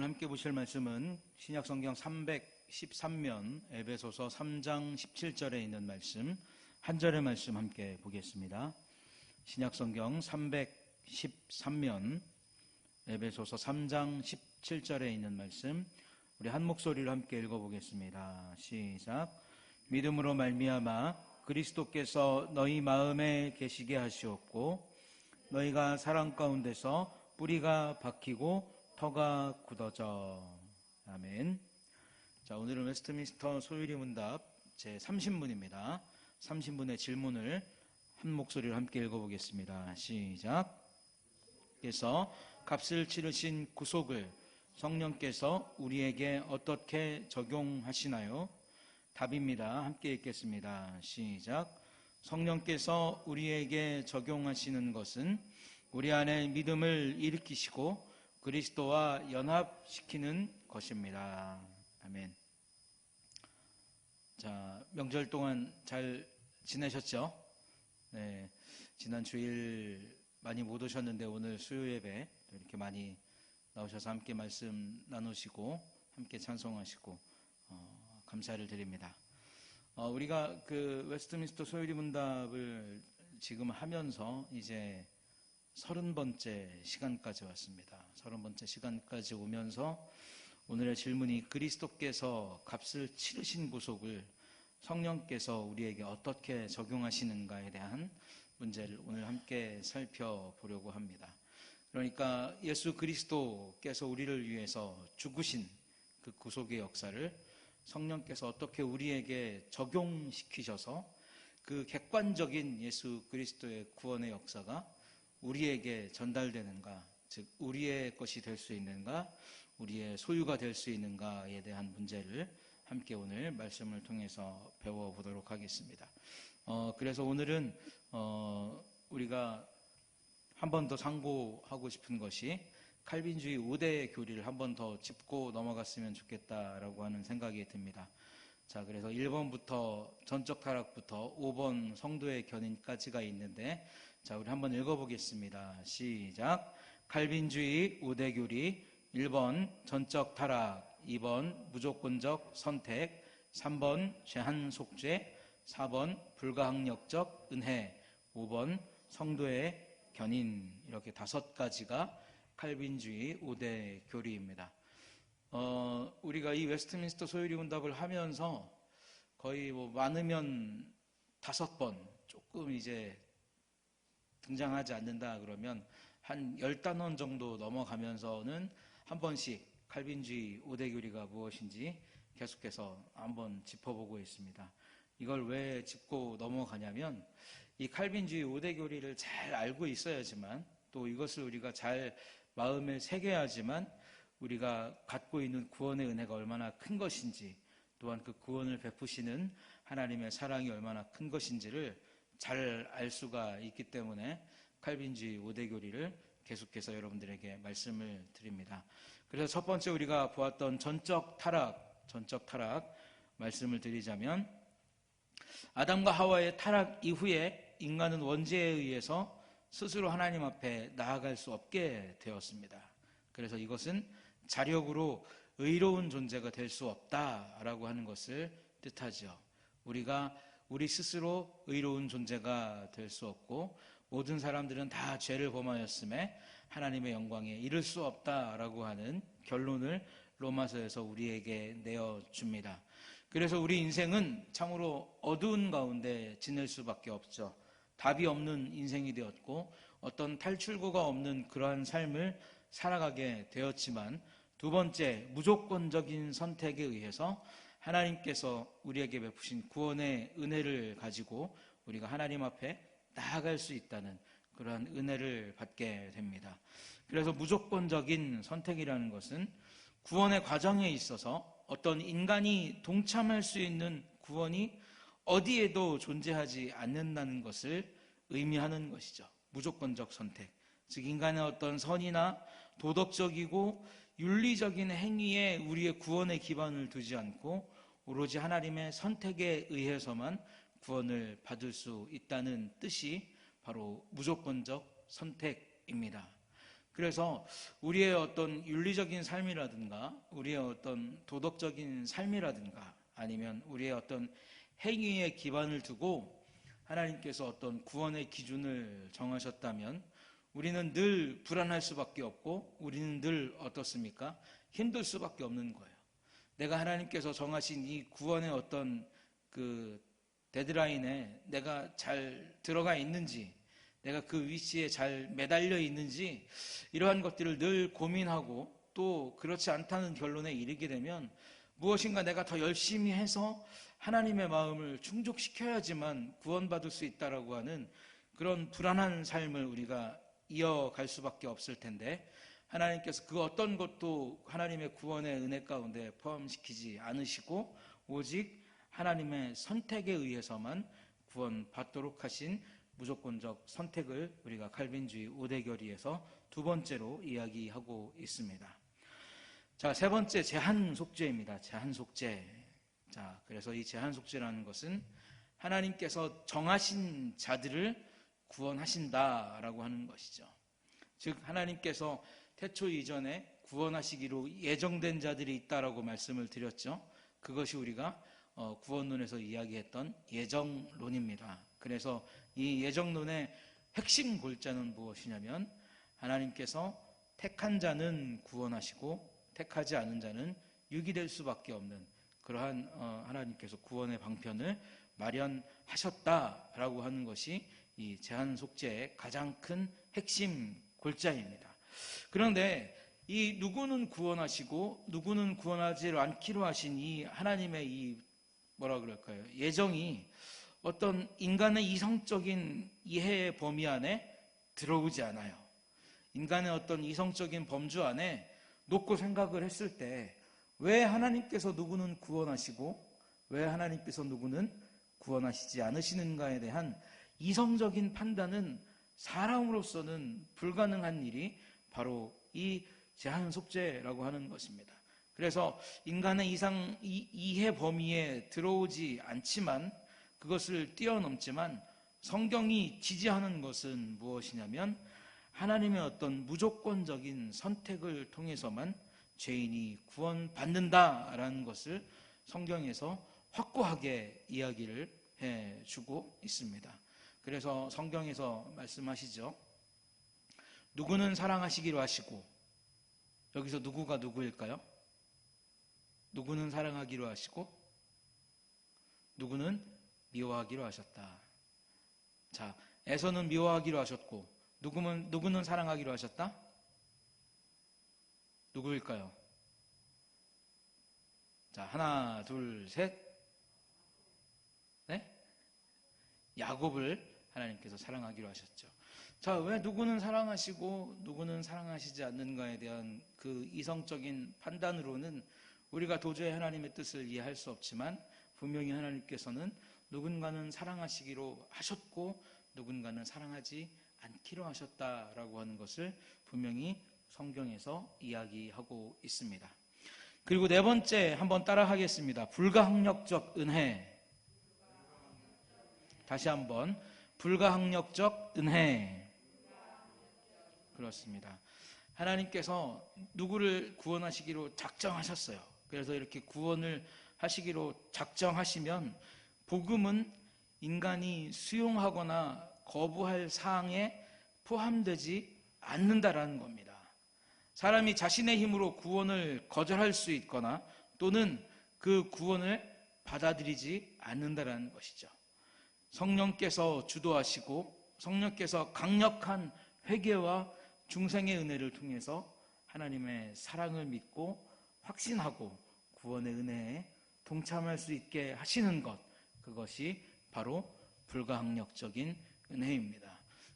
함께 보실 말씀은 신약성경 313면 에베소서 3장 17절에 있는 말씀, 한 절의 말씀 함께 보겠습니다. 신약성경 313면 에베소서 3장 17절에 있는 말씀, 우리 한 목소리로 함께 읽어보겠습니다. 시작. 믿음으로 말미암아 그리스도께서 너희 마음에 계시게 하시옵고 너희가 사랑 가운데서 뿌리가 박히고 터가 굳어져. 아멘. 자, 오늘은 웨스트민스터 소유리 문답 제 30문입니다. 30문의 질문을 한 목소리로 함께 읽어보겠습니다. 시작. 그래서 값을 치르신 구속을 성령께서 우리에게 어떻게 적용하시나요? 답입니다. 함께 읽겠습니다. 시작. 성령께서 우리에게 적용하시는 것은 우리 안에 믿음을 일으키시고 그리스도와 연합시키는 것입니다. 아멘. 자, 명절 동안 잘 지내셨죠? 네, 지난 주일 많이 못 오셨는데 오늘 수요 예배 이렇게 많이 나오셔서 함께 말씀 나누시고 함께 찬송하시고 감사를 드립니다. 우리가 그 웨스트민스터 소유리 문답을 지금 하면서 이제 30번째 시간까지 왔습니다. 30번째 시간까지 오면서 오늘의 질문이 그리스도께서 값을 치르신 구속을 성령께서 우리에게 어떻게 적용하시는가에 대한 문제를 오늘 함께 살펴보려고 합니다. 그러니까 예수 그리스도께서 우리를 위해서 죽으신 그 구속의 역사를 성령께서 어떻게 우리에게 적용시키셔서 그 객관적인 예수 그리스도의 구원의 역사가 우리에게 전달되는가, 즉 우리의 것이 될 수 있는가, 우리의 소유가 될 수 있는가에 대한 문제를 함께 오늘 말씀을 통해서 배워보도록 하겠습니다. 그래서 오늘은 우리가 한 번 더 상고하고 싶은 것이 칼빈주의 5대 교리를 한 번 더 짚고 넘어갔으면 좋겠다라고 하는 생각이 듭니다. 자, 그래서 1번부터 전적 타락부터 5번 성도의 견인까지가 있는데, 자, 우리 한번 읽어보겠습니다. 시작. 칼빈주의 5대 교리. 1번 전적 타락, 2번 무조건적 선택, 3번 제한 속죄, 4번 불가항력적 은혜, 5번 성도의 견인. 이렇게 5가지가 칼빈주의 5대 교리입니다. 우리가 이 웨스트민스터 소유리 문답을 하면서 거의 많으면 5번, 조금 이제 등장하지 않는다 그러면 한 10단원 정도 넘어가면서는 한 번씩 칼빈주의 5대 교리가 무엇인지 계속해서 한번 짚어보고 있습니다. 이걸 왜 짚고 넘어가냐면 이 칼빈주의 5대 교리를 잘 알고 있어야지만 또 이것을 우리가 잘 마음에 새겨야지만 우리가 갖고 있는 구원의 은혜가 얼마나 큰 것인지, 또한 그 구원을 베푸시는 하나님의 사랑이 얼마나 큰 것인지를 잘 알 수가 있기 때문에 칼빈주의 5대 교리를 계속해서 여러분들에게 말씀을 드립니다. 그래서 첫 번째 우리가 보았던 전적 타락 말씀을 드리자면, 아담과 하와의 타락 이후에 인간은 원죄에 의해서 스스로 하나님 앞에 나아갈 수 없게 되었습니다. 그래서 이것은 자력으로 의로운 존재가 될 수 없다라고 하는 것을 뜻하죠. 우리가 우리 스스로 의로운 존재가 될 수 없고 모든 사람들은 다 죄를 범하였음에 하나님의 영광에 이를 수 없다라고 하는 결론을 로마서에서 우리에게 내어줍니다. 그래서 우리 인생은 참으로 어두운 가운데 지낼 수밖에 없죠. 답이 없는 인생이 되었고 어떤 탈출구가 없는 그러한 삶을 살아가게 되었지만, 두 번째 무조건적인 선택에 의해서 하나님께서 우리에게 베푸신 구원의 은혜를 가지고 우리가 하나님 앞에 나아갈 수 있다는 그러한 은혜를 받게 됩니다. 그래서 무조건적인 선택이라는 것은 구원의 과정에 있어서 어떤 인간이 동참할 수 있는 구원이 어디에도 존재하지 않는다는 것을 의미하는 것이죠. 무조건적 선택. 즉 인간의 어떤 선이나 도덕적이고 윤리적인 행위에 우리의 구원의 기반을 두지 않고 오로지 하나님의 선택에 의해서만 구원을 받을 수 있다는 뜻이 바로 무조건적 선택입니다. 그래서 우리의 어떤 윤리적인 삶이라든가 우리의 어떤 도덕적인 삶이라든가 아니면 우리의 어떤 행위에 기반을 두고 하나님께서 어떤 구원의 기준을 정하셨다면 우리는 늘 불안할 수밖에 없고 우리는 늘 어떻습니까? 힘들 수밖에 없는 거예요. 내가 하나님께서 정하신 이 구원의 어떤 그 데드라인에 내가 잘 들어가 있는지, 내가 그 위치에 잘 매달려 있는지, 이러한 것들을 늘 고민하고 또 그렇지 않다는 결론에 이르게 되면 무엇인가 내가 더 열심히 해서 하나님의 마음을 충족시켜야지만 구원받을 수 있다라고 하는 그런 불안한 삶을 우리가 이어갈 수밖에 없을 텐데, 하나님께서 그 어떤 것도 하나님의 구원의 은혜 가운데 포함시키지 않으시고 오직 하나님의 선택에 의해서만 구원받도록 하신 무조건적 선택을 우리가 칼빈주의 5대 결의에서 두 번째로 이야기하고 있습니다. 자, 세 번째 제한 속죄입니다. 제한 속죄. 자, 그래서 이 제한 속죄라는 것은 하나님께서 정하신 자들을 구원하신다라고 하는 것이죠. 즉 하나님께서 태초 이전에 구원하시기로 예정된 자들이 있다라고 말씀을 드렸죠. 그것이 우리가 구원론에서 이야기했던 예정론입니다. 그래서 이 예정론의 핵심 골자는 무엇이냐면 하나님께서 택한 자는 구원하시고 택하지 않은 자는 유기될 수밖에 없는 그러한 하나님께서 구원의 방편을 마련하셨다라고 하는 것이 이 제한 속죄의 가장 큰 핵심 골자입니다. 그런데 이 누구는 구원하시고 누구는 구원하지 않기로 하신 이 하나님의 이 뭐라 그럴까요? 예정이 어떤 인간의 이성적인 이해의 범위 안에 들어오지 않아요. 인간의 어떤 이성적인 범주 안에 놓고 생각을 했을 때 왜 하나님께서 누구는 구원하시고 왜 하나님께서 누구는 구원하시지 않으시는가에 대한 이성적인 판단은 사람으로서는 불가능한 일이 바로 이 제한 속죄라고 하는 것입니다. 그래서 인간의 이해 범위에 들어오지 않지만 그것을 뛰어넘지만 성경이 지지하는 것은 무엇이냐면 하나님의 어떤 무조건적인 선택을 통해서만 죄인이 구원받는다라는 것을 성경에서 확고하게 이야기를 해주고 있습니다. 그래서 성경에서 말씀하시죠. 누구는 사랑하시기로 하시고, 여기서 누구가 누구일까요? 누구는 사랑하기로 하시고 누구는 미워하기로 하셨다. 자, 에서는 미워하기로 하셨고 누구는 사랑하기로 하셨다? 누구일까요? 자, 하나, 둘, 셋. 네? 야곱을 하나님께서 사랑하기로 하셨죠. 자, 왜 누구는 사랑하시고 누구는 사랑하시지 않는가에 대한 그 이성적인 판단으로는 우리가 도저히 하나님의 뜻을 이해할 수 없지만 분명히 하나님께서는 누군가는 사랑하시기로 하셨고 누군가는 사랑하지 않기로 하셨다라고 하는 것을 분명히 성경에서 이야기하고 있습니다. 그리고 네 번째 한번 따라 하겠습니다. 불가항력적 은혜. 다시 한번 불가항력적 은혜. 그렇습니다. 하나님께서 누구를 구원하시기로 작정하셨어요. 그래서 이렇게 구원을 하시기로 작정하시면 복음은 인간이 수용하거나 거부할 사항에 포함되지 않는다라는 겁니다. 사람이 자신의 힘으로 구원을 거절할 수 있거나 또는 그 구원을 받아들이지 않는다라는 것이죠. 성령께서 주도하시고 성령께서 강력한 회개와 중생의 은혜를 통해서 하나님의 사랑을 믿고 확신하고 구원의 은혜에 동참할 수 있게 하시는 것, 그것이 바로 불가항력적인 은혜입니다.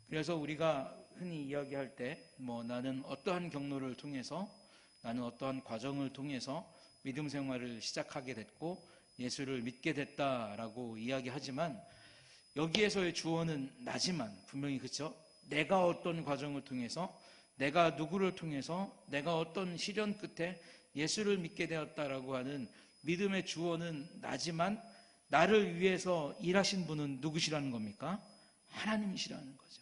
그래서 우리가 흔히 이야기할 때 나는 어떠한 경로를 통해서 나는 어떠한 과정을 통해서 믿음 생활을 시작하게 됐고 예수를 믿게 됐다라고 이야기하지만 여기에서의 주어는 나지만 분명히 그렇죠. 내가 어떤 과정을 통해서 내가 누구를 통해서 내가 어떤 시련 끝에 예수를 믿게 되었다라고 하는 믿음의 주어는 나지만 나를 위해서 일하신 분은 누구시라는 겁니까? 하나님이시라는 거죠.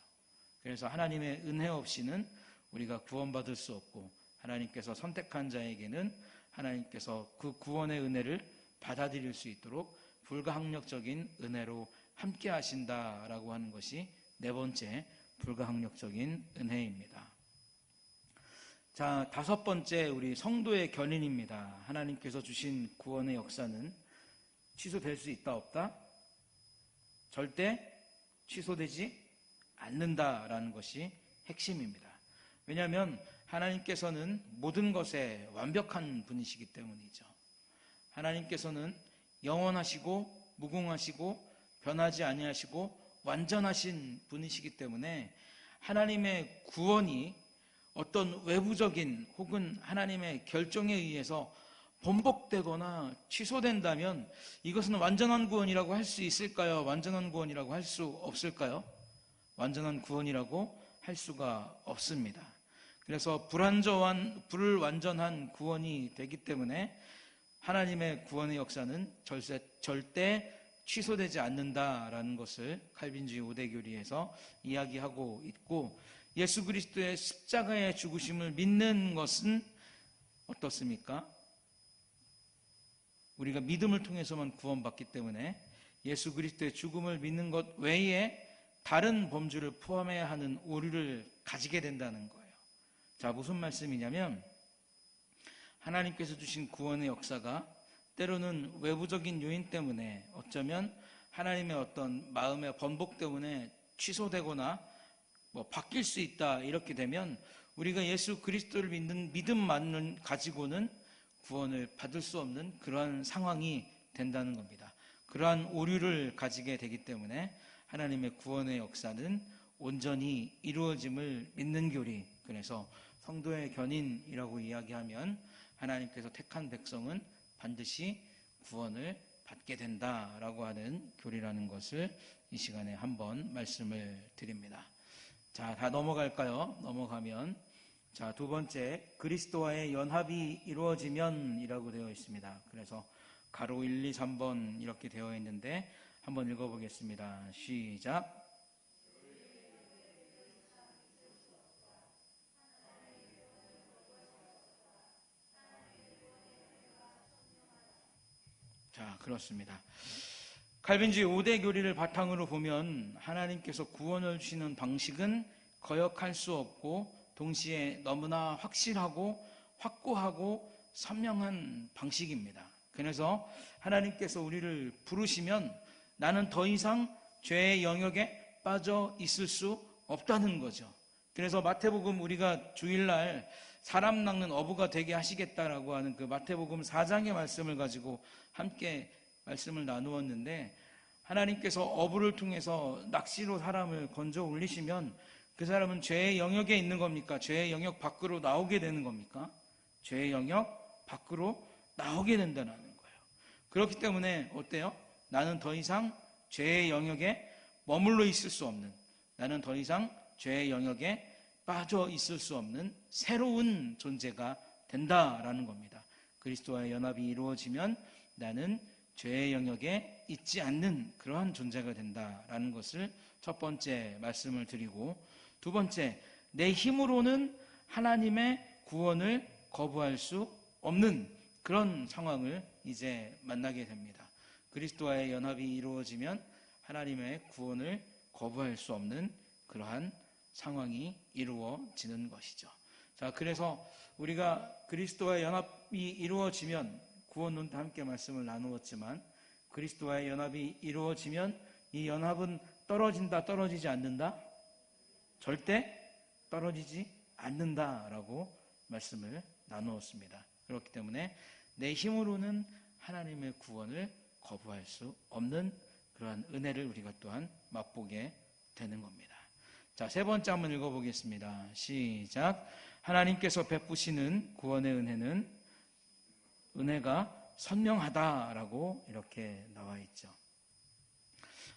그래서 하나님의 은혜 없이는 우리가 구원받을 수 없고, 하나님께서 선택한 자에게는 하나님께서 그 구원의 은혜를 받아들일 수 있도록 불가항력적인 은혜로 함께 하신다라고 하는 것이 네 번째 불가항력적인 은혜입니다. 자, 다섯 번째, 우리 성도의 견인입니다. 하나님께서 주신 구원의 역사는 취소될 수 있다 없다? 절대 취소되지 않는다라는 것이 핵심입니다. 왜냐하면 하나님께서는 모든 것에 완벽한 분이시기 때문이죠. 하나님께서는 영원하시고 무궁하시고 변하지 아니하시고 완전하신 분이시기 때문에 하나님의 구원이 어떤 외부적인 혹은 하나님의 결정에 의해서 번복되거나 취소된다면 이것은 완전한 구원이라고 할 수 있을까요? 완전한 구원이라고 할 수 없을까요? 완전한 구원이라고 할 수가 없습니다. 그래서 불완전한 구원이 되기 때문에 하나님의 구원의 역사는 절대 취소되지 않는다라는 것을 칼빈주의 5대 교리에서 이야기하고 있고, 예수 그리스도의 십자가의 죽으심을 믿는 것은 어떻습니까? 우리가 믿음을 통해서만 구원받기 때문에 예수 그리스도의 죽음을 믿는 것 외에 다른 범주를 포함해야 하는 오류를 가지게 된다는 거예요. 자, 무슨 말씀이냐면 하나님께서 주신 구원의 역사가 때로는 외부적인 요인 때문에, 어쩌면 하나님의 어떤 마음의 번복 때문에 취소되거나 바뀔 수 있다. 이렇게 되면 우리가 예수 그리스도를 믿는 믿음만을 가지고는 구원을 받을 수 없는 그러한 상황이 된다는 겁니다. 그러한 오류를 가지게 되기 때문에 하나님의 구원의 역사는 온전히 이루어짐을 믿는 교리, 그래서 성도의 견인이라고 이야기하면 하나님께서 택한 백성은 반드시 구원을 받게 된다라고 하는 교리라는 것을 이 시간에 한번 말씀을 드립니다. 자, 다 넘어갈까요? 넘어가면, 자, 두 번째, 그리스도와의 연합이 이루어지면 이라고 되어 있습니다. 그래서 가로 1, 2, 3번 이렇게 되어 있는데 한번 읽어보겠습니다. 시작. 자, 그렇습니다. 칼빈주의 5대 교리를 바탕으로 보면 하나님께서 구원을 주시는 방식은 거역할 수 없고 동시에 너무나 확실하고 확고하고 선명한 방식입니다. 그래서 하나님께서 우리를 부르시면 나는 더 이상 죄의 영역에 빠져 있을 수 없다는 거죠. 그래서 마태복음, 우리가 주일날 사람 낚는 어부가 되게 하시겠다라고 하는 그 마태복음 4장의 말씀을 가지고 함께 말씀을 나누었는데, 하나님께서 어부를 통해서 낚시로 사람을 건져 올리시면 그 사람은 죄의 영역에 있는 겁니까? 죄의 영역 밖으로 나오게 되는 겁니까? 죄의 영역 밖으로 나오게 된다는 거예요. 그렇기 때문에 어때요? 나는 더 이상 죄의 영역에 머물러 있을 수 없는, 나는 더 이상 죄의 영역에 빠져 있을 수 없는 새로운 존재가 된다라는 겁니다. 그리스도와의 연합이 이루어지면 나는 죄의 영역에 있지 않는 그러한 존재가 된다라는 것을 첫 번째 말씀을 드리고, 두 번째, 내 힘으로는 하나님의 구원을 거부할 수 없는 그런 상황을 이제 만나게 됩니다. 그리스도와의 연합이 이루어지면 하나님의 구원을 거부할 수 없는 그러한 상황이 이루어지는 것이죠. 자, 그래서 우리가 그리스도와의 연합이 이루어지면, 구원론도 함께 말씀을 나누었지만 그리스도와의 연합이 이루어지면 이 연합은 떨어진다, 떨어지지 않는다? 절대 떨어지지 않는다라고 말씀을 나누었습니다. 그렇기 때문에 내 힘으로는 하나님의 구원을 거부할 수 없는 그러한 은혜를 우리가 또한 맛보게 되는 겁니다. 자, 세 번째 한번 읽어보겠습니다. 시작. 하나님께서 베푸시는 구원의 은혜가 선명하다라고 이렇게 나와 있죠.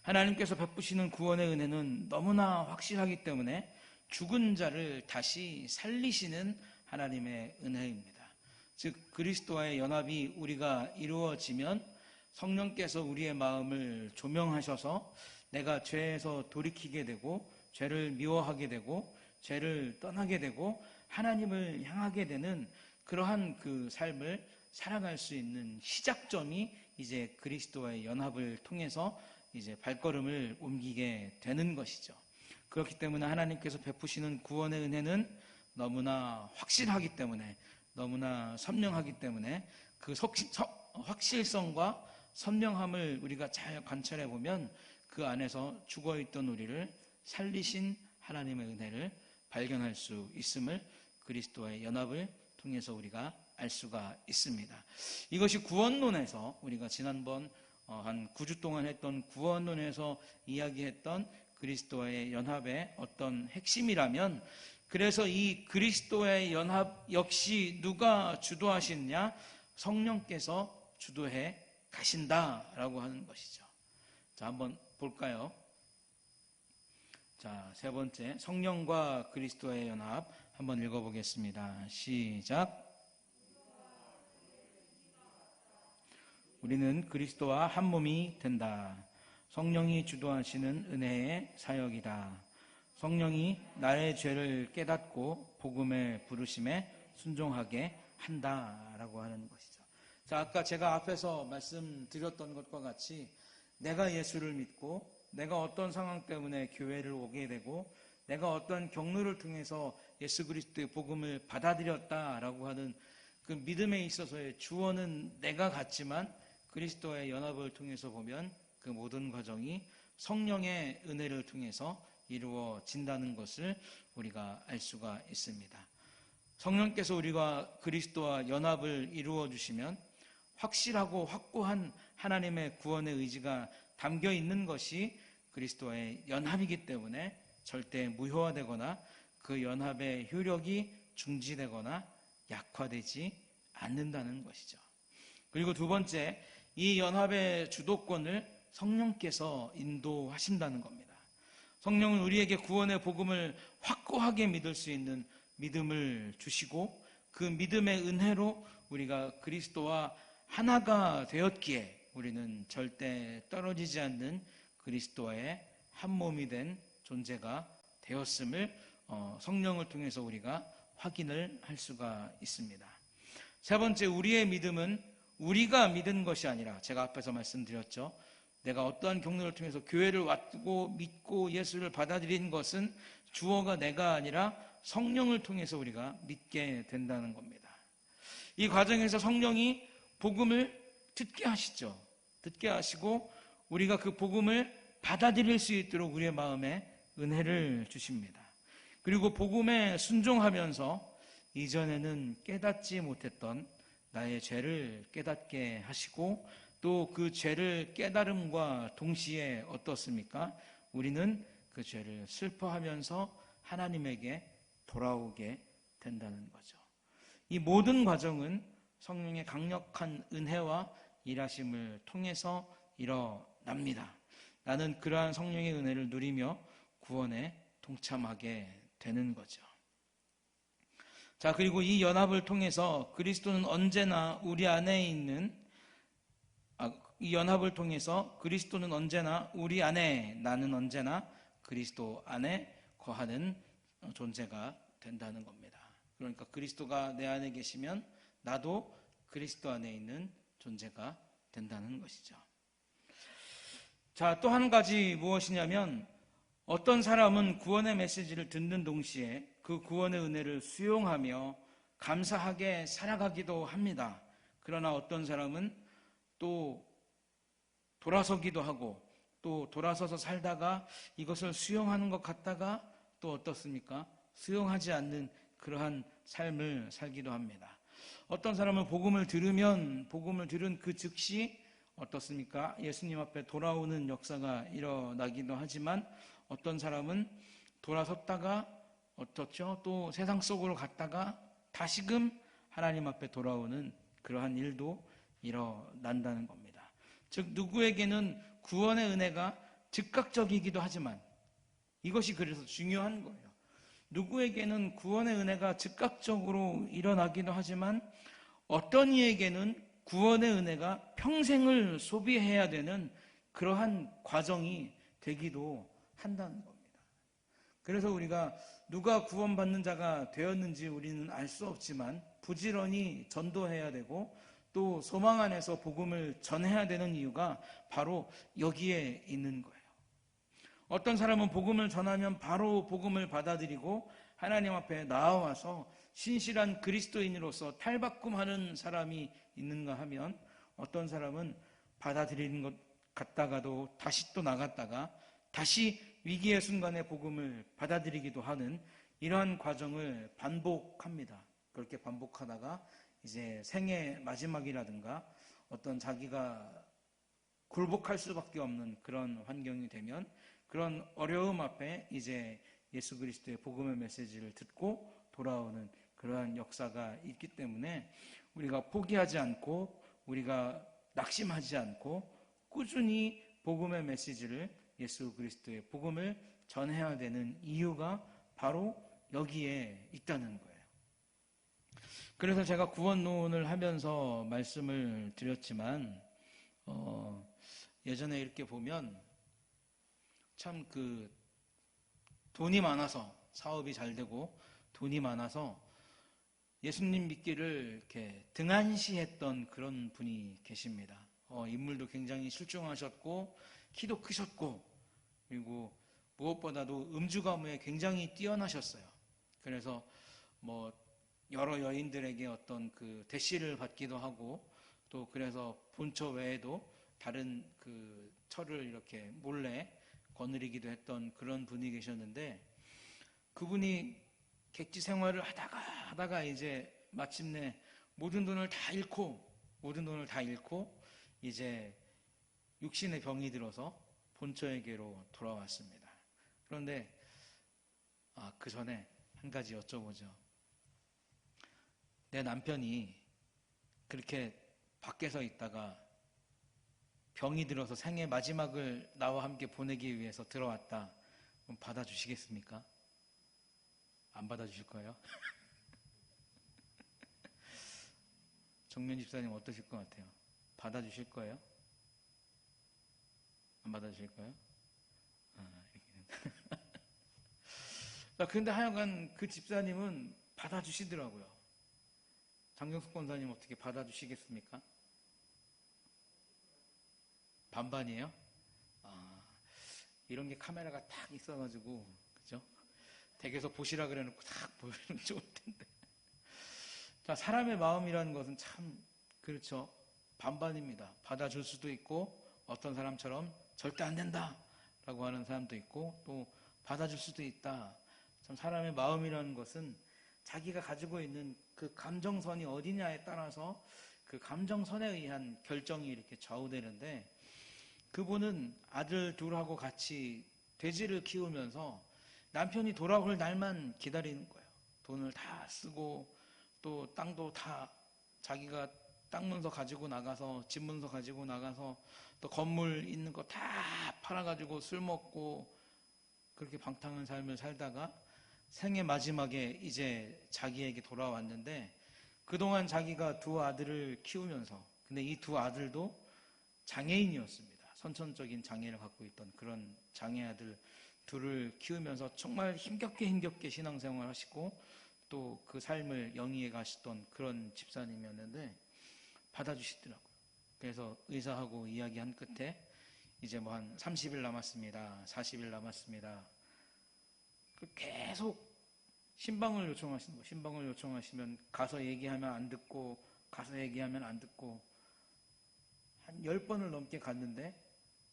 하나님께서 베푸시는 구원의 은혜는 너무나 확실하기 때문에 죽은 자를 다시 살리시는 하나님의 은혜입니다. 즉, 그리스도와의 연합이 우리가 이루어지면 성령께서 우리의 마음을 조명하셔서 내가 죄에서 돌이키게 되고 죄를 미워하게 되고 죄를 떠나게 되고 하나님을 향하게 되는 그러한 그 삶을 살아갈 수 있는 시작점이 이제 그리스도와의 연합을 통해서 이제 발걸음을 옮기게 되는 것이죠. 그렇기 때문에 하나님께서 베푸시는 구원의 은혜는 너무나 확실하기 때문에, 너무나 선명하기 때문에 그 확실성과 선명함을 우리가 잘 관찰해 보면 그 안에서 죽어있던 우리를 살리신 하나님의 은혜를 발견할 수 있음을 그리스도와의 연합을 통해서 우리가 알 수가 있습니다. 이것이 구원론에서 우리가 지난번 한 9주 동안 했던 구원론에서 이야기했던 그리스도와의 연합의 어떤 핵심이라면, 그래서 이 그리스도와의 연합 역시 누가 주도하시느냐? 성령께서 주도해 가신다라고 하는 것이죠. 자, 한번 볼까요? 자, 세 번째, 성령과 그리스도의 연합 한번 읽어보겠습니다. 시작. 우리는 그리스도와 한 몸이 된다. 성령이 주도하시는 은혜의 사역이다. 성령이 나의 죄를 깨닫고 복음의 부르심에 순종하게 한다라고 하는 것이죠. 자, 아까 제가 앞에서 말씀드렸던 것과 같이 내가 예수를 믿고 내가 어떤 상황 때문에 교회를 오게 되고 내가 어떤 경로를 통해서 예수 그리스도의 복음을 받아들였다라고 하는 그 믿음에 있어서의 주어는 내가 같지만 그리스도와의 연합을 통해서 보면 그 모든 과정이 성령의 은혜를 통해서 이루어진다는 것을 우리가 알 수가 있습니다. 성령께서 우리가 그리스도와 연합을 이루어 주시면 확실하고 확고한 하나님의 구원의 의지가 담겨 있는 것이 그리스도와의 연합이기 때문에 절대 무효화되거나 그 연합의 효력이 중지되거나 약화되지 않는다는 것이죠. 그리고 두 번째, 이 연합의 주도권을 성령께서 인도하신다는 겁니다. 성령은 우리에게 구원의 복음을 확고하게 믿을 수 있는 믿음을 주시고 그 믿음의 은혜로 우리가 그리스도와 하나가 되었기에 우리는 절대 떨어지지 않는 그리스도와의 한 몸이 된 존재가 되었음을 성령을 통해서 우리가 확인을 할 수가 있습니다. 세 번째, 우리의 믿음은 우리가 믿은 것이 아니라, 제가 앞에서 말씀드렸죠. 내가 어떠한 경로를 통해서 교회를 왔고 믿고 예수를 받아들인 것은 주어가 내가 아니라 성령을 통해서 우리가 믿게 된다는 겁니다. 이 과정에서 성령이 복음을 듣게 하시죠. 듣게 하시고 우리가 그 복음을 받아들일 수 있도록 우리의 마음에 은혜를 주십니다. 그리고 복음에 순종하면서 이전에는 깨닫지 못했던 나의 죄를 깨닫게 하시고 또 그 죄를 깨달음과 동시에 어떻습니까? 우리는 그 죄를 슬퍼하면서 하나님에게 돌아오게 된다는 거죠. 이 모든 과정은 성령의 강력한 은혜와 일하심을 통해서 일어납니다. 나는 그러한 성령의 은혜를 누리며 구원에 동참하게 되는 거죠. 자, 그리고 이 연합을 통해서 그리스도는 언제나 우리 안에 있는 이 연합을 통해서 그리스도는 언제나 우리 안에, 나는 언제나 그리스도 안에 거하는 존재가 된다는 겁니다. 그러니까 그리스도가 내 안에 계시면 나도 그리스도 안에 있는 존재가 된다는 것이죠. 자, 또 한 가지 무엇이냐면 어떤 사람은 구원의 메시지를 듣는 동시에 그 구원의 은혜를 수용하며 감사하게 살아가기도 합니다. 그러나 어떤 사람은 또 돌아서기도 하고 또 돌아서서 살다가 이것을 수용하는 것 같다가 또 어떻습니까? 수용하지 않는 그러한 삶을 살기도 합니다. 어떤 사람은 복음을 들으면 복음을 들은 그 즉시 어떻습니까? 예수님 앞에 돌아오는 역사가 일어나기도 하지만 어떤 사람은 돌아섰다가 어떻죠? 또 세상 속으로 갔다가 다시금 하나님 앞에 돌아오는 그러한 일도 일어난다는 겁니다. 즉 누구에게는 구원의 은혜가 즉각적이기도 하지만 이것이 그래서 중요한 거예요. 누구에게는 구원의 은혜가 즉각적으로 일어나기도 하지만 어떤 이에게는 구원의 은혜가 평생을 소비해야 되는 그러한 과정이 되기도 한다는 겁니다. 그래서 우리가 누가 구원받는 자가 되었는지 우리는 알 수 없지만 부지런히 전도해야 되고 또 소망 안에서 복음을 전해야 되는 이유가 바로 여기에 있는 거예요. 어떤 사람은 복음을 전하면 바로 복음을 받아들이고 하나님 앞에 나와서 신실한 그리스도인으로서 탈바꿈하는 사람이 있는가 하면, 어떤 사람은 받아들이는 것 같다가도 다시 또 나갔다가 다시 위기의 순간에 복음을 받아들이기도 하는 이러한 과정을 반복합니다. 그렇게 반복하다가 이제 생애 마지막이라든가 어떤 자기가 굴복할 수밖에 없는 그런 환경이 되면, 그런 어려움 앞에 이제 예수 그리스도의 복음의 메시지를 듣고 돌아오는 그러한 역사가 있기 때문에 우리가 포기하지 않고, 우리가 낙심하지 않고 꾸준히 복음의 메시지를, 예수 그리스도의 복음을 전해야 되는 이유가 바로 여기에 있다는 거예요. 그래서 제가 구원론을 하면서 말씀을 드렸지만, 예전에 이렇게 보면 참 돈이 많아서, 사업이 잘 되고 돈이 많아서 예수님 믿기를 이렇게 등한시했던 그런 분이 계십니다. 인물도 굉장히 출중하셨고 키도 크셨고, 그리고 무엇보다도 음주가무에 굉장히 뛰어나셨어요. 그래서 여러 여인들에게 어떤 대시를 받기도 하고, 또 그래서 본처 외에도 다른 처를 이렇게 몰래 거느리기도 했던 그런 분이 계셨는데, 그분이 객지 생활을 하다가 이제 마침내 모든 돈을 다 잃고 이제 육신의 병이 들어서 본처에게로 돌아왔습니다. 그런데 그 전에 한 가지 여쭤보죠. 내 남편이 그렇게 밖에서 있다가 병이 들어서 생애 마지막을 나와 함께 보내기 위해서 들어왔다. 그럼 받아주시겠습니까? 안 받아주실 거예요? 정면 집사님 어떠실 것 같아요? 받아주실 거예요? 안 받아주실 거예요? 그런데 하여간 그 집사님은 받아주시더라고요. 장경숙 권사님 어떻게 받아주시겠습니까? 반반이에요? 이런 게 카메라가 딱 있어가지고, 그죠? 댁에서 보시라 그래놓고 딱 보여주면 좋을 텐데. 자, 사람의 마음이라는 것은 참, 그렇죠. 반반입니다. 받아줄 수도 있고, 어떤 사람처럼 절대 안 된다 라고 하는 사람도 있고, 또 받아줄 수도 있다. 참, 사람의 마음이라는 것은 자기가 가지고 있는 그 감정선이 어디냐에 따라서 그 감정선에 의한 결정이 이렇게 좌우되는데, 그분은 아들 둘하고 같이 돼지를 키우면서 남편이 돌아올 날만 기다리는 거예요. 돈을 다 쓰고 또 땅도 다 자기가 땅 문서 가지고 나가서, 집 문서 가지고 나가서, 또 건물 있는 거 다 팔아가지고 술 먹고 그렇게 방탕한 삶을 살다가 생애 마지막에 이제 자기에게 돌아왔는데, 그동안 자기가 두 아들을 키우면서, 근데 이 두 아들도 장애인이었습니다. 선천적인 장애를 갖고 있던 그런 장애 아들 둘을 키우면서 정말 힘겹게 신앙생활 하시고 또 그 삶을 영위해 가시던 그런 집사님이었는데 받아주시더라고요. 그래서 의사하고 이야기한 끝에 이제 한 30일 남았습니다. 40일 남았습니다. 계속 신방을 요청하시는 거예요. 신방을 요청하시면 가서 얘기하면 안 듣고, 가서 얘기하면 안 듣고, 한 10번을 넘게 갔는데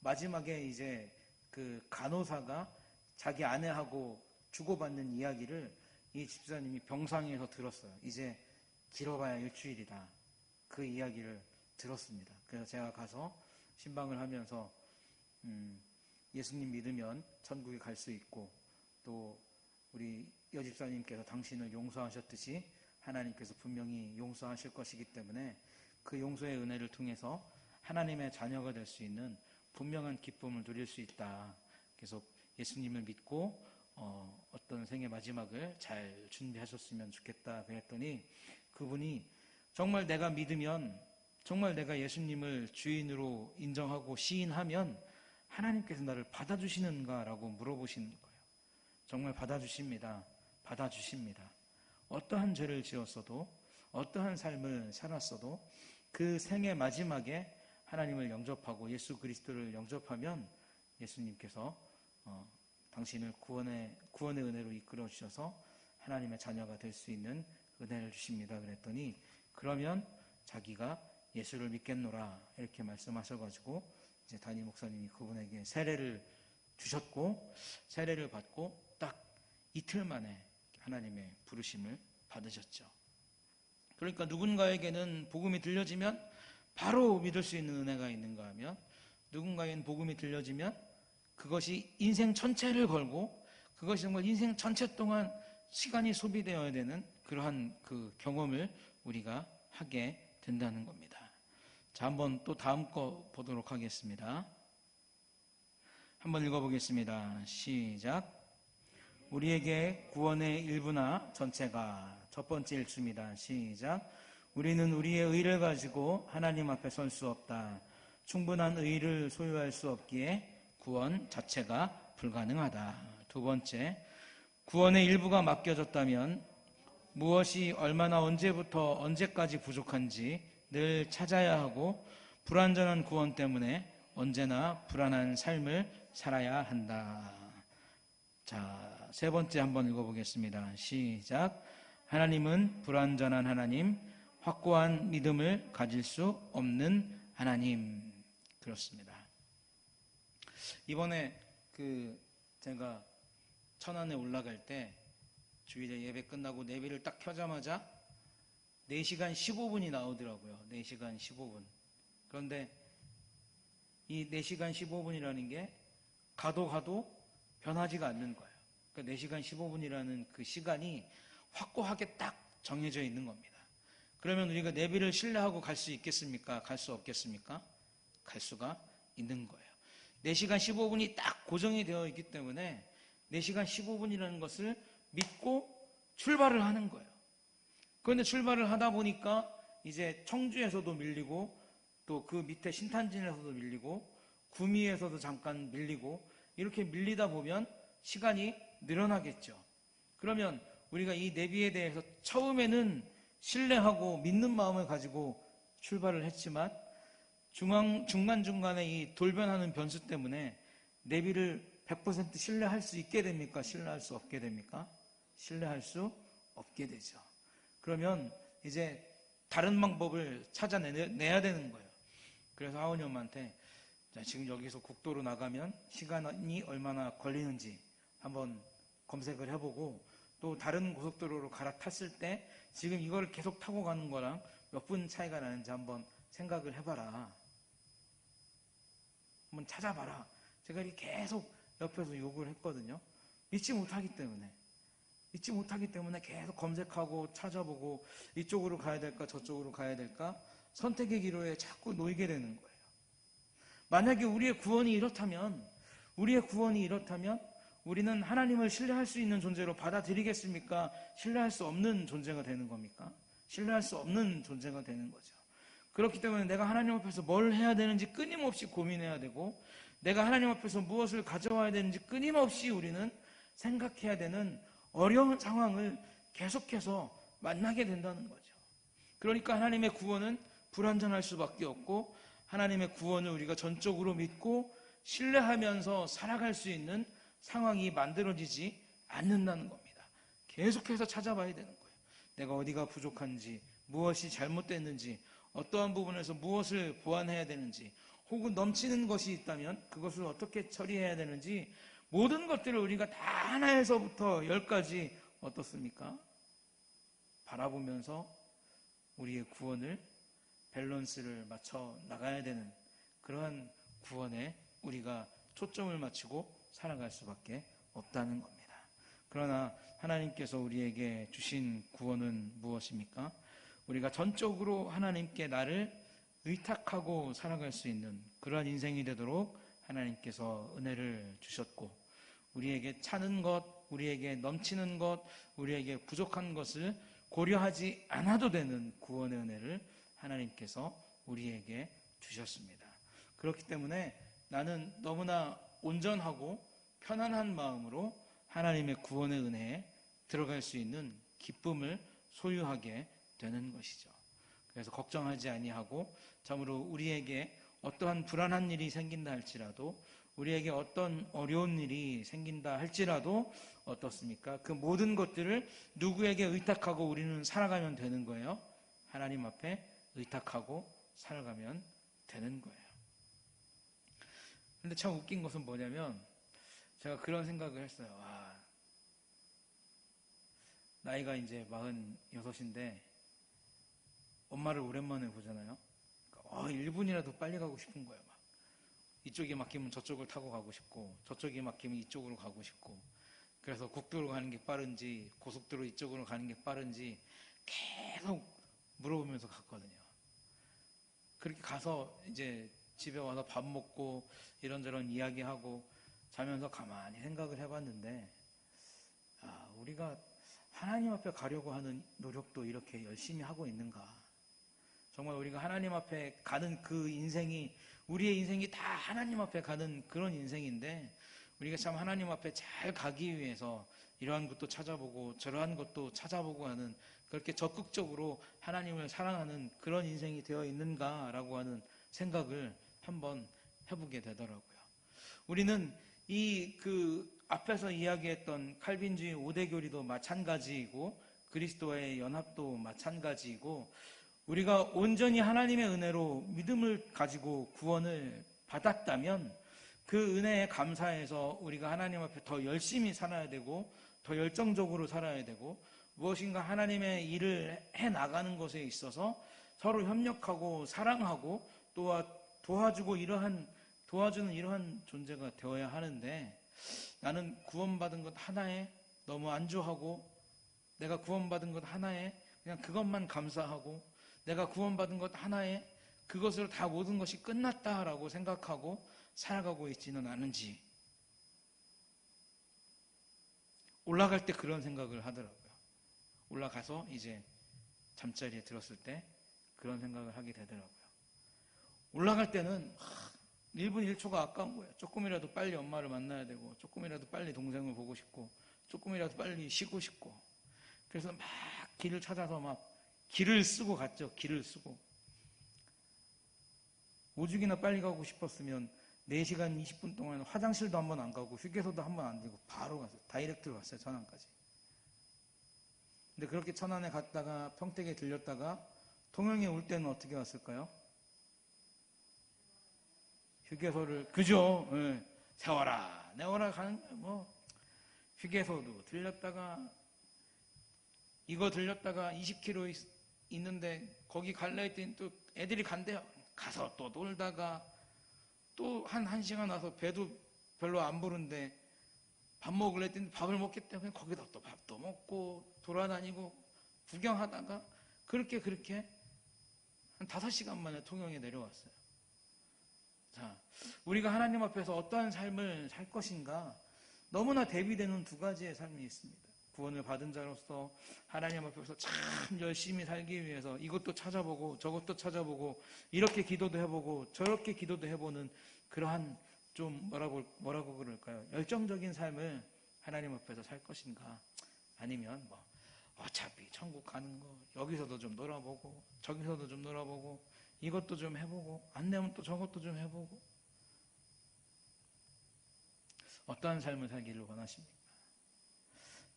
마지막에 이제 그 간호사가 자기 아내하고 주고받는 이야기를 이 집사님이 병상에서 들었어요. 이제 길어봐야 일주일이다. 그 이야기를 들었습니다. 그래서 제가 가서 신방을 하면서 예수님 믿으면 천국에 갈 수 있고, 또 우리 여집사님께서 당신을 용서하셨듯이 하나님께서 분명히 용서하실 것이기 때문에 그 용서의 은혜를 통해서 하나님의 자녀가 될 수 있는 분명한 기쁨을 누릴 수 있다. 그래서 예수님을 믿고 어떤 생의 마지막을 잘 준비하셨으면 좋겠다 그랬더니, 그분이 정말 내가 믿으면, 정말 내가 예수님을 주인으로 인정하고 시인하면 하나님께서 나를 받아주시는가 라고 물어보시는 거예요. 정말 받아주십니다. 받아주십니다. 어떠한 죄를 지었어도, 어떠한 삶을 살았어도 그 생의 마지막에 하나님을 영접하고 예수 그리스도를 영접하면 예수님께서 당신을 구원의 은혜로 이끌어 주셔서 하나님의 자녀가 될 수 있는 은혜를 주십니다. 그랬더니 그러면 자기가 예수를 믿겠노라 이렇게 말씀하셔가지고 이제 담임 목사님이 그분에게 세례를 주셨고, 세례를 받고 딱 이틀 만에 하나님의 부르심을 받으셨죠. 그러니까 누군가에게는 복음이 들려지면 바로 믿을 수 있는 은혜가 있는가 하면, 누군가에게는 복음이 들려지면 그것이 인생 전체를 걸고 그것이 정말 인생 전체 동안 시간이 소비되어야 되는 그러한 그 경험을 우리가 하게 된다는 겁니다. 자, 한번 또 다음 거 보도록 하겠습니다. 한번 읽어보겠습니다. 시작. 우리에게 구원의 일부나 전체가, 첫 번째 일수입니다. 시작. 우리는 우리의 의를 가지고 하나님 앞에 설 수 없다. 충분한 의를 소유할 수 없기에 구원 자체가 불가능하다. 두 번째, 구원의 일부가 맡겨졌다면 무엇이 얼마나 언제부터 언제까지 부족한지 늘 찾아야 하고 불완전한 구원 때문에 언제나 불안한 삶을 살아야 한다. 자, 세 번째 한번 읽어보겠습니다. 시작. 하나님은 불완전한 하나님, 확고한 믿음을 가질 수 없는 하나님. 그렇습니다. 이번에 제가 천안에 올라갈 때 주일에 예배 끝나고 내비를 딱 켜자마자 4시간 15분이 나오더라고요. 4시간 15분. 그런데 이 4시간 15분이라는 게 가도 변하지가 않는 거예요. 그러니까 4시간 15분이라는 그 시간이 확고하게 딱 정해져 있는 겁니다. 그러면 우리가 내비를 신뢰하고 갈 수 있겠습니까? 갈 수 없겠습니까? 갈 수가 있는 거예요. 4시간 15분이 딱 고정이 되어 있기 때문에 4시간 15분이라는 것을 믿고 출발을 하는 거예요. 그런데 출발을 하다 보니까 이제 청주에서도 밀리고 또 그 밑에 신탄진에서도 밀리고 구미에서도 잠깐 밀리고 이렇게 밀리다 보면 시간이 늘어나겠죠. 그러면 우리가 이 내비에 대해서 처음에는 신뢰하고 믿는 마음을 가지고 출발을 했지만 중간중간에 이 돌변하는 변수 때문에 내비를 100% 신뢰할 수 있게 됩니까? 신뢰할 수 없게 됩니까? 신뢰할 수 없게 되죠. 그러면 이제 다른 방법을 찾아내야 되는 거예요. 그래서 하원님한테 지금 여기서 국도로 나가면 시간이 얼마나 걸리는지 한번 검색을 해보고 또 다른 고속도로로 갈아탔을 때 지금 이걸 계속 타고 가는 거랑 몇 분 차이가 나는지 한번 생각을 해봐라. 한번 찾아봐라. 제가 이렇게 계속 옆에서 욕을 했거든요. 믿지 못하기 때문에 계속 검색하고 찾아보고 이쪽으로 가야 될까 저쪽으로 가야 될까 선택의 기로에 자꾸 놓이게 되는 거예요. 만약에 우리의 구원이 이렇다면 우리는 하나님을 신뢰할 수 있는 존재로 받아들이겠습니까? 신뢰할 수 없는 존재가 되는 겁니까? 신뢰할 수 없는 존재가 되는 거죠. 그렇기 때문에 내가 하나님 앞에서 뭘 해야 되는지 끊임없이 고민해야 되고 내가 하나님 앞에서 무엇을 가져와야 되는지 끊임없이 우리는 생각해야 되는 어려운 상황을 계속해서 만나게 된다는 거죠. 그러니까 하나님의 구원은 불완전할 수밖에 없고 하나님의 구원을 우리가 전적으로 믿고 신뢰하면서 살아갈 수 있는 상황이 만들어지지 않는다는 겁니다. 계속해서 찾아봐야 되는 거예요. 내가 어디가 부족한지, 무엇이 잘못됐는지, 어떠한 부분에서 무엇을 보완해야 되는지, 혹은 넘치는 것이 있다면 그것을 어떻게 처리해야 되는지 모든 것들을 우리가 다 하나에서부터 10까지 어떻습니까? 바라보면서 우리의 구원을 밸런스를 맞춰 나가야 되는 그러한 구원에 우리가 초점을 맞추고 살아갈 수밖에 없다는 겁니다. 그러나 하나님께서 우리에게 주신 구원은 무엇입니까? 우리가 전적으로 하나님께 나를 의탁하고 살아갈 수 있는 그러한 인생이 되도록 하나님께서 은혜를 주셨고 우리에게 차는 것, 우리에게 넘치는 것, 우리에게 부족한 것을 고려하지 않아도 되는 구원의 은혜를 하나님께서 우리에게 주셨습니다. 그렇기 때문에 나는 너무나 온전하고 편안한 마음으로 하나님의 구원의 은혜에 들어갈 수 있는 기쁨을 소유하게 되는 것이죠. 그래서 걱정하지 아니하고 참으로 우리에게 어떠한 불안한 일이 생긴다 할지라도, 우리에게 어떤 어려운 일이 생긴다 할지라도 어떻습니까? 그 모든 것들을 누구에게 의탁하고 우리는 살아가면 되는 거예요. 하나님 앞에 의탁하고 살아가면 되는 거예요. 근데 참 웃긴 것은 뭐냐면, 제가 그런 생각을 했어요. 나이가 이제 46인데 엄마를 오랜만에 보잖아요. 1분이라도 빨리 가고 싶은 거예요. 막. 이쪽이 막히면 저쪽을 타고 가고 싶고, 저쪽이 막히면 이쪽으로 가고 싶고, 그래서 국도로 가는 게 빠른지 고속도로 이쪽으로 가는 게 빠른지 계속 물어보면서 갔거든요. 그렇게 가서 이제 집에 와서 밥 먹고 이런저런 이야기하고 자면서 가만히 생각을 해봤는데, 우리가 하나님 앞에 가려고 하는 노력도 이렇게 열심히 하고 있는가? 정말 우리가 하나님 앞에 가는 그 인생이, 우리의 인생이 다 하나님 앞에 가는 그런 인생인데, 우리가 참 하나님 앞에 잘 가기 위해서 이러한 것도 찾아보고 저러한 것도 찾아보고 하는, 그렇게 적극적으로 하나님을 사랑하는 그런 인생이 되어 있는가라고 하는 생각을 한번 해보게 되더라고요. 우리는 앞에서 이야기했던 칼빈주의 5대 교리도 마찬가지이고, 그리스도와의 연합도 마찬가지이고, 우리가 온전히 하나님의 은혜로 믿음을 가지고 구원을 받았다면 그 은혜에 감사해서 우리가 하나님 앞에 더 열심히 살아야 되고, 더 열정적으로 살아야 되고, 무엇인가 하나님의 일을 해나가는 것에 있어서 서로 협력하고 사랑하고 또 도와주는 이러한 존재가 되어야 하는데, 나는 구원받은 것 하나에 너무 안주하고, 내가 구원받은 것 하나에 그냥 그것만 감사하고, 내가 구원받은 것 하나에 그것으로 다 모든 것이 끝났다라고 생각하고 살아가고 있지는 않은지, 올라갈 때 그런 생각을 하더라고요. 올라가서 이제 잠자리에 들었을 때 그런 생각을 하게 되더라고요. 올라갈 때는 1분 1초가 아까운 거예요. 조금이라도 빨리 엄마를 만나야 되고, 조금이라도 빨리 동생을 보고 싶고, 조금이라도 빨리 쉬고 싶고, 그래서 막 길을 찾아서 막 길을 쓰고 갔죠. 길을 쓰고. 오죽이나 빨리 가고 싶었으면 4시간 20분 동안 화장실도 한 번 안 가고 휴게소도 한 번 안 들고 바로 갔어요. 다이렉트로 갔어요. 천안까지. 근데 그렇게 천안에 갔다가 평택에 들렸다가 통영에 올 때는 어떻게 왔을까요? 휴게소를, 그죠? 네. 세워라 내워라 가는 거예요. 휴게소도 들렸다가, 이거 들렸다가 20km 있는데 거기 갈라 했더니 또 애들이 간대요. 가서 또 놀다가 또 한 1시간 와서 배도 별로 안 부른데 밥 먹으려 했더니 밥을 먹겠다. 그냥 거기다 또 밥도 먹고 돌아다니고 구경하다가 그렇게 한 5시간 만에 통영에 내려왔어요. 자, 우리가 하나님 앞에서 어떠한 삶을 살 것인가, 너무나 대비되는 2가지의 삶이 있습니다. 구원을 받은 자로서 하나님 앞에서 참 열심히 살기 위해서 이것도 찾아보고 저것도 찾아보고, 이렇게 기도도 해보고 저렇게 기도도 해보는 그러한 좀 뭐라고 그럴까요? 열정적인 삶을 하나님 앞에서 살 것인가, 아니면 어차피 천국 가는 거 여기서도 좀 놀아보고 저기서도 좀 놀아보고 이것도 좀 해보고 안 되면 또 저것도 좀 해보고, 어떠한 삶을 살기를 원하십니까?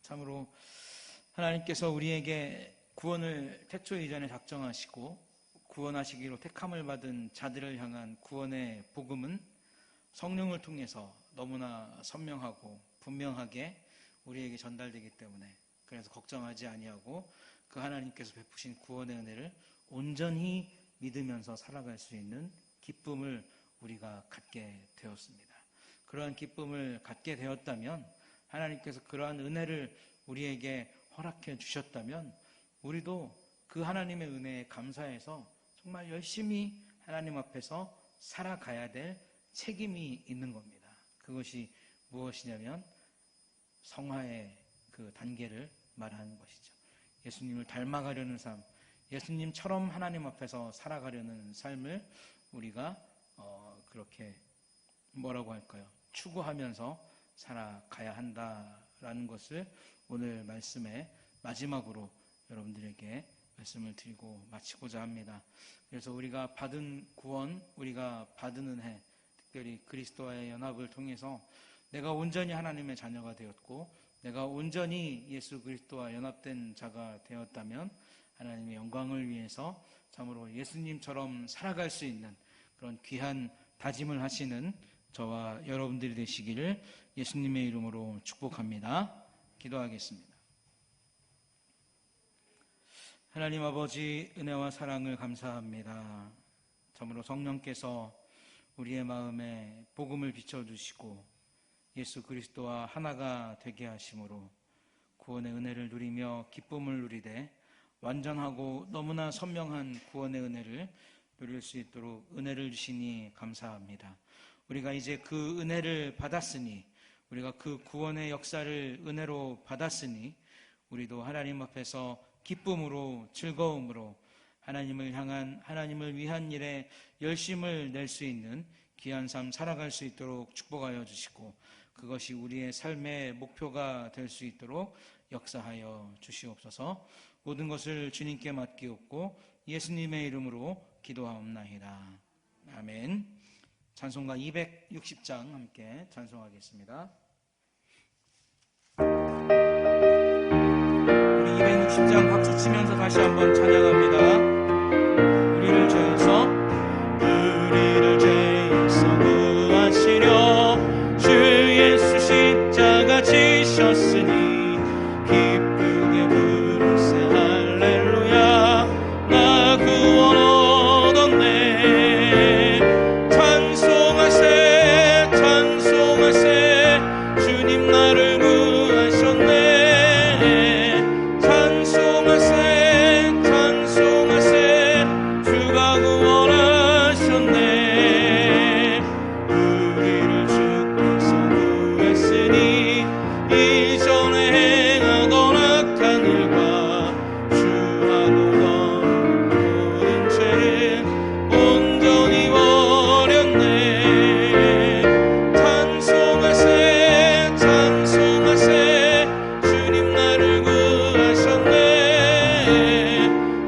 참으로 하나님께서 우리에게 구원을 태초 이전에 작정하시고 구원하시기로 택함을 받은 자들을 향한 구원의 복음은 성령을 통해서 너무나 선명하고 분명하게 우리에게 전달되기 때문에, 그래서 걱정하지 아니하고 그 하나님께서 베푸신 구원의 은혜를 온전히 믿으면서 살아갈 수 있는 기쁨을 우리가 갖게 되었습니다. 그러한 기쁨을 갖게 되었다면, 하나님께서 그러한 은혜를 우리에게 허락해 주셨다면, 우리도 그 하나님의 은혜에 감사해서 정말 열심히 하나님 앞에서 살아가야 될 책임이 있는 겁니다. 그것이 무엇이냐면 성화의 그 단계를 말하는 것이죠. 예수님을 닮아가려는 삶, 예수님처럼 하나님 앞에서 살아가려는 삶을 우리가 그렇게 뭐라고 할까요? 추구하면서 살아가야 한다라고 라는 것을 오늘 말씀의 마지막으로 여러분들에게 말씀을 드리고 마치고자 합니다. 그래서 우리가 받은 구원, 우리가 받은 은혜, 특별히 그리스도와의 연합을 통해서 내가 온전히 하나님의 자녀가 되었고 내가 온전히 예수 그리스도와 연합된 자가 되었다면 하나님의 영광을 위해서 참으로 예수님처럼 살아갈 수 있는 그런 귀한 다짐을 하시는 저와 여러분들이 되시기를 예수님의 이름으로 축복합니다. 기도하겠습니다. 하나님 아버지, 은혜와 사랑을 감사합니다. 참으로 성령께서 우리의 마음에 복음을 비춰주시고 예수 그리스도와 하나가 되게 하심으로 구원의 은혜를 누리며 기쁨을 누리되 완전하고 너무나 선명한 구원의 은혜를 누릴 수 있도록 은혜를 주시니 감사합니다. 우리가 이제 그 은혜를 받았으니, 우리가 그 구원의 역사를 은혜로 받았으니 우리도 하나님 앞에서 기쁨으로 즐거움으로 하나님을 향한, 하나님을 위한 일에 열심을 낼 수 있는 귀한 삶 살아갈 수 있도록 축복하여 주시고 그것이 우리의 삶의 목표가 될 수 있도록 역사하여 주시옵소서. 모든 것을 주님께 맡기옵고 예수님의 이름으로 기도하옵나이다. 아멘. 찬송가 260장 함께 찬송하겠습니다. 우리 260장 박수 치면서 다시 한번 찬양합니다. 우리를 죄에서 구하시려 주 예수 십자가 지셨으니 기쁘게 부르세 할렐루야. 나 구원 얻었네. 찬송하세 찬송하세 주님 나를 구하셨네. 찬송하세 찬송하세 주가 구원하셨네. 우리를 주께서 구했으니 이전에 행하던 악한 일과 주하고 너는 모든 죄를 온전히 버렸네. 찬송하세 찬송하세 주님 나를 구하셨네.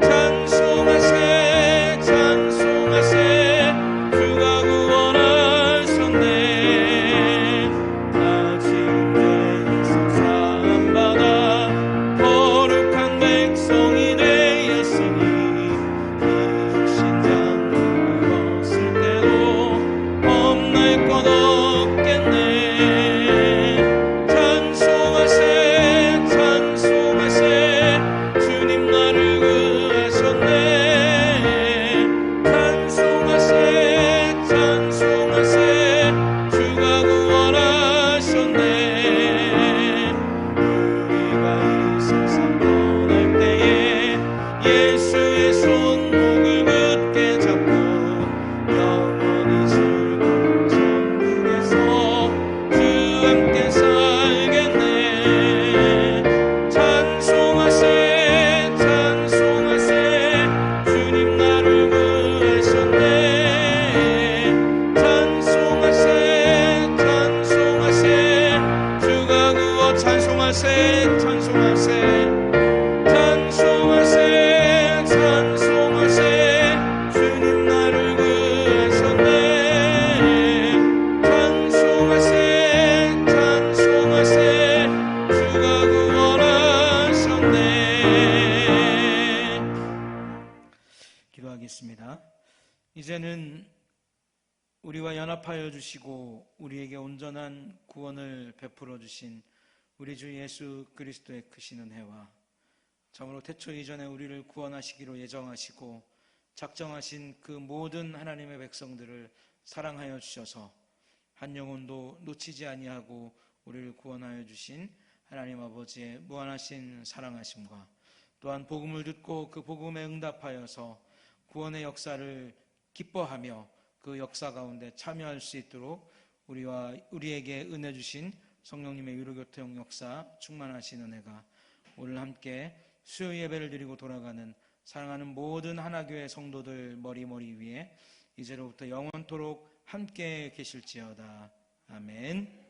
찬송하세 찬송하세 주가 구원하셨네. 나 지금 죄에서 사함받아 거룩한 백성이 되었으니 이신 장막을 벗을 때도 범날 것 없겠네. 찬송하세 찬송하세 주님 나를 구하셨네. 찬송하세 찬송하세 주가 구원하셨네. 우리가 이 세상 떠날 때에 예수의 손목을 굳게 잡고 영원히 즐거운 천국에서 주 함께 살겠네. 찬송하세 찬송하세 주님 나를 구하셨네. 찬송하세 찬송하세 주가 구워 찬송하세 찬송하세 찬송하세 찬송하세 주님 나를 구하셨네. 찬송하세 찬송하세 주가 구원하셨네. 기도하겠습니다. 이제는 우리와 연합하여 주시고 우리에게 온전한 구원을 베풀어 주신 우리 주 예수 그리스도의 크신 은혜와 참으로 태초 이전에 우리를 구원하시기로 예정하시고 작정하신 그 모든 하나님의 백성들을 사랑하여 주셔서 한 영혼도 놓치지 아니하고 우리를 구원하여 주신 하나님 아버지의 무한하신 사랑하심과 또한 복음을 듣고 그 복음에 응답하여서 구원의 역사를 기뻐하며 그 역사 가운데 참여할 수 있도록 우리에게 은혜 주신 성령님의 위로교통 역사 충만하신 은혜가 오늘 함께 수요 예배를 드리고 돌아가는 사랑하는 모든 하나교회 성도들 머리 위에 이제로부터 영원토록 함께 계실지어다. 아멘.